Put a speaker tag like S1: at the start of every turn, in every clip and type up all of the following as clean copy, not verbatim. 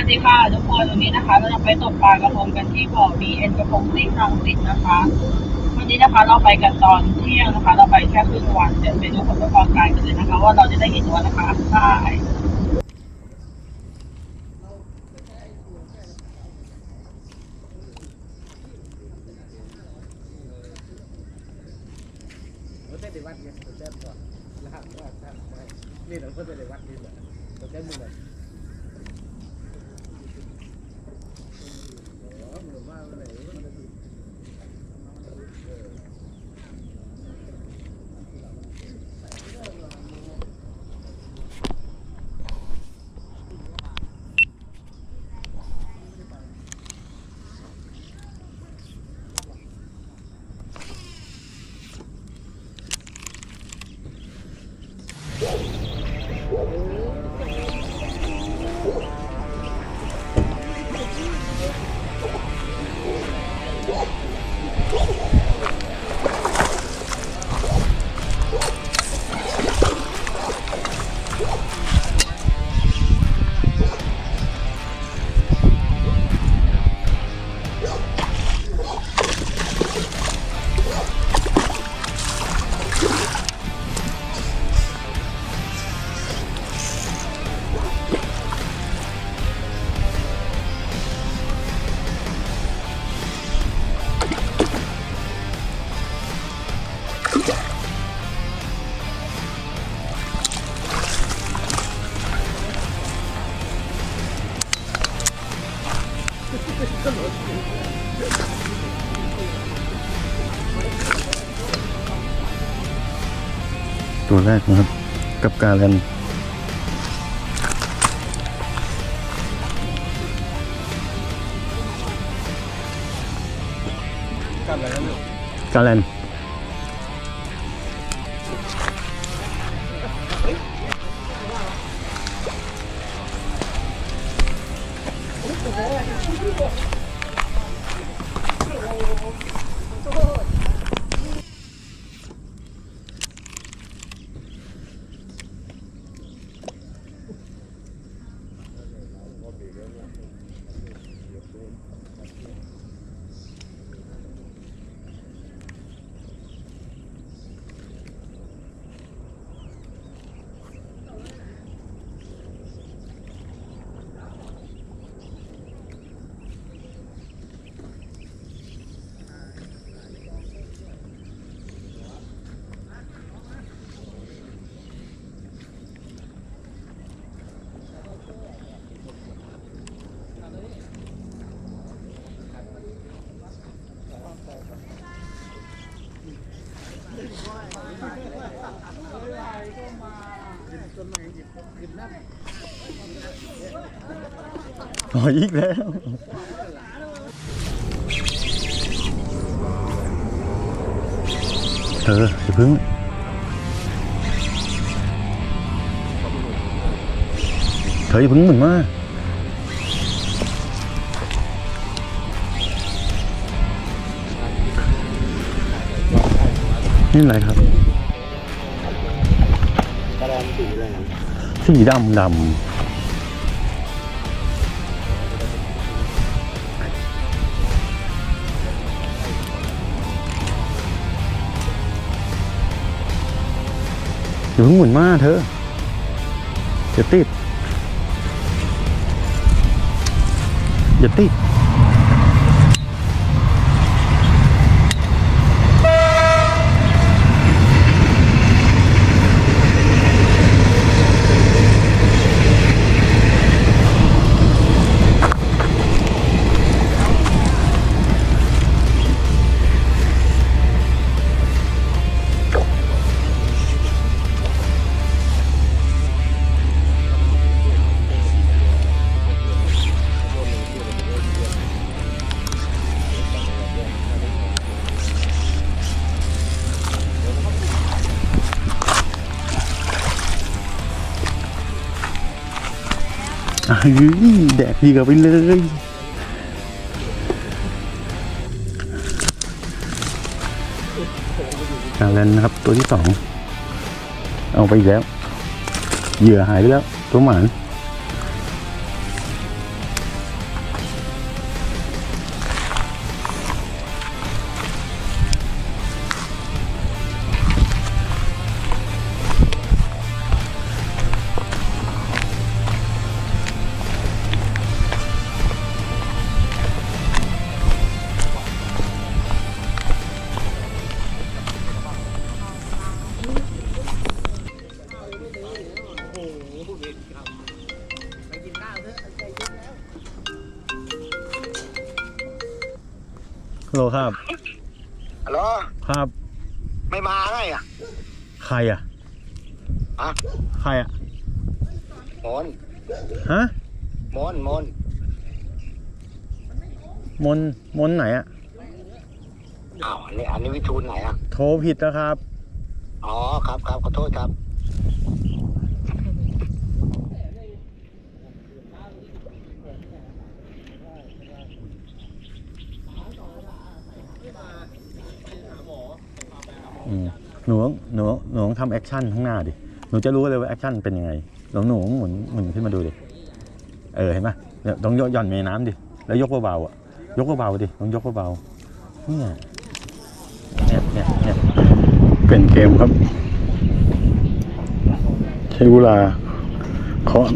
S1: สดีค่ะทุกคนวันนี้นะคะเราจะไปตกปลากระพงกันที่บ่อ BN กระพงซิ่งรังสิตนะคะวันนี้นะคะเราไปกันตอนเที่ยงนะคะเราไปแค่ครึ่งวันเดี๋ยวไปดูผลประกอบการกันเลยนะคะว่าเราจะได้กี่ตัวนะคะใช่
S2: เราได้วัดเนี่ยเราได้ก่อนแล้วว่าท่านได้นี่เราก็ได้วัดนี่แหละเราได้มือเลยมือว่าอะไร
S3: ตัวแรกนะครับกับการันการันต่ออีกแล้วอย่าพึ่งอย่าพึ่งเหมือนมากนี่อะไรครับสีดำอย่าเพิ่งหมุนมากเธออย่าติดอย่าติดแดกดีกับไปเลยแล้วนะครับตัวที่สองเอาไปอีกแล้วเหยื่อหายไปแล้วตัวหมาน โลครับ
S4: ฮัลโหล
S3: ครับ
S4: ไม่มาไงอ่ะ
S3: ใครอ่ะ
S4: อะ
S3: ใครอ่ะ
S4: มน
S3: ฮะ
S4: มน
S3: มนไหนอ่ะ
S4: อ้าวอันนี้วิทูลไหนอ่ะ
S3: โทรผิดนะครับ
S4: อ๋อครับขอโทษครับ
S3: หนูต้องทำแอคชั่นข้างหน้าดิ หนูจะรู้เลยว่าแอคชั่นเป็นยังไงหนูหมุนขึ้นมาดูดิ เห็นไหมเดี๋ยวต้องย่อนเมน้ำดิ แล้วยกเบาๆอ่ะ ยกเบาๆดิ ต้องยกเบาๆเนี่ยเป็นเกมครับ ใช้เวลาเคาะ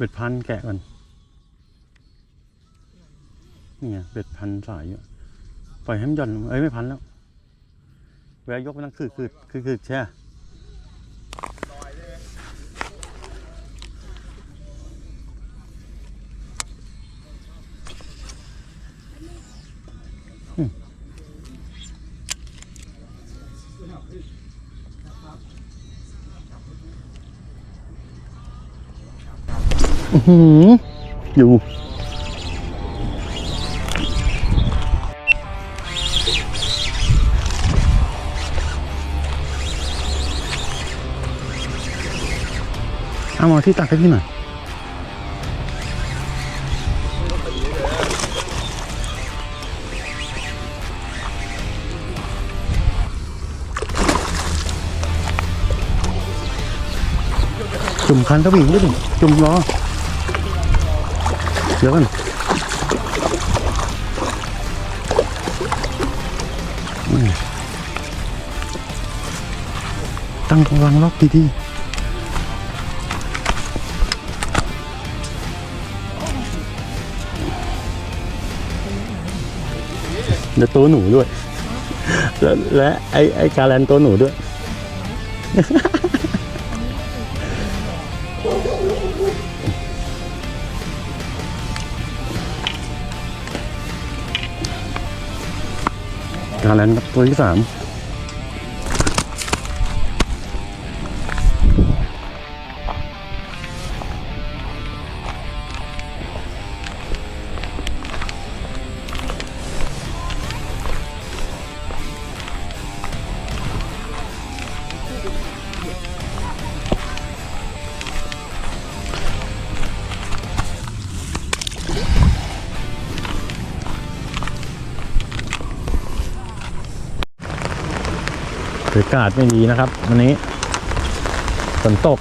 S3: เบ็ดพันแกะก่อนนี่ไงเบ็ดพันสายอยู่ปล่อยให้มันหย่อนไม่พันแล้วเวลายกมันต้องคือใช่ไหมอยู่เอามาที่ตักให้พี่หน่อยจุ่มคันสวิงด้วยดิจุ่มล้อเดี๋ยวกันตั้งวางล็อกดีๆเดี๋ยวตัวหนูด้วยและไอ้การแลนตัวหนูด้วยการแลนตัวที่ 3 บรรยากาศไม่ดีนะครับวันนี้ฝนตก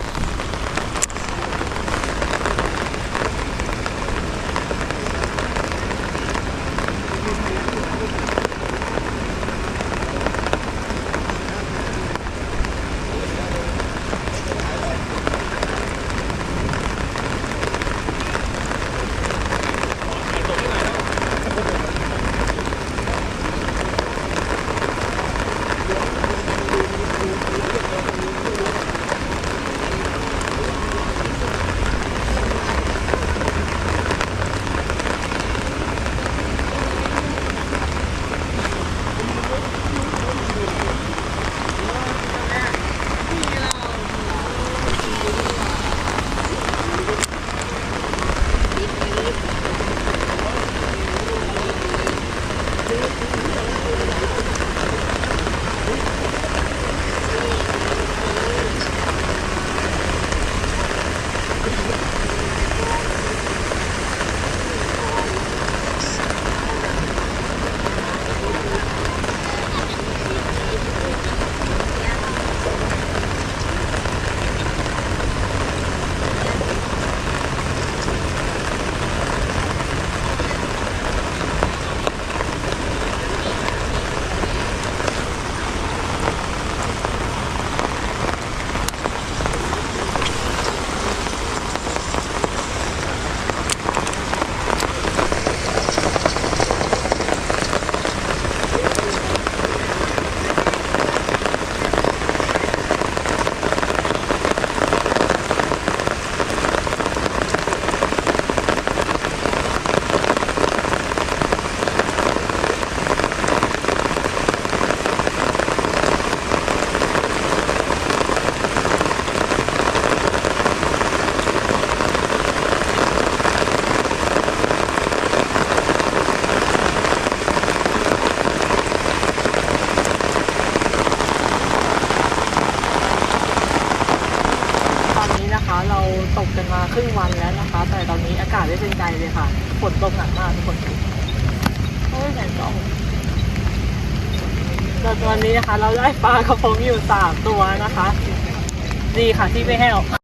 S1: เราตกกันมาครึ่งวันแล้วนะคะแต่ตอนนี้อากาศไม่เป็นใจเลยค่ะฝนตกหนักมากทุกคนโอ้ยแสงกล้องตอนนี้นะคะเราได้ปลากระพงอยู่3 ตัวนะคะดีค่ะที่ไม่แห้ว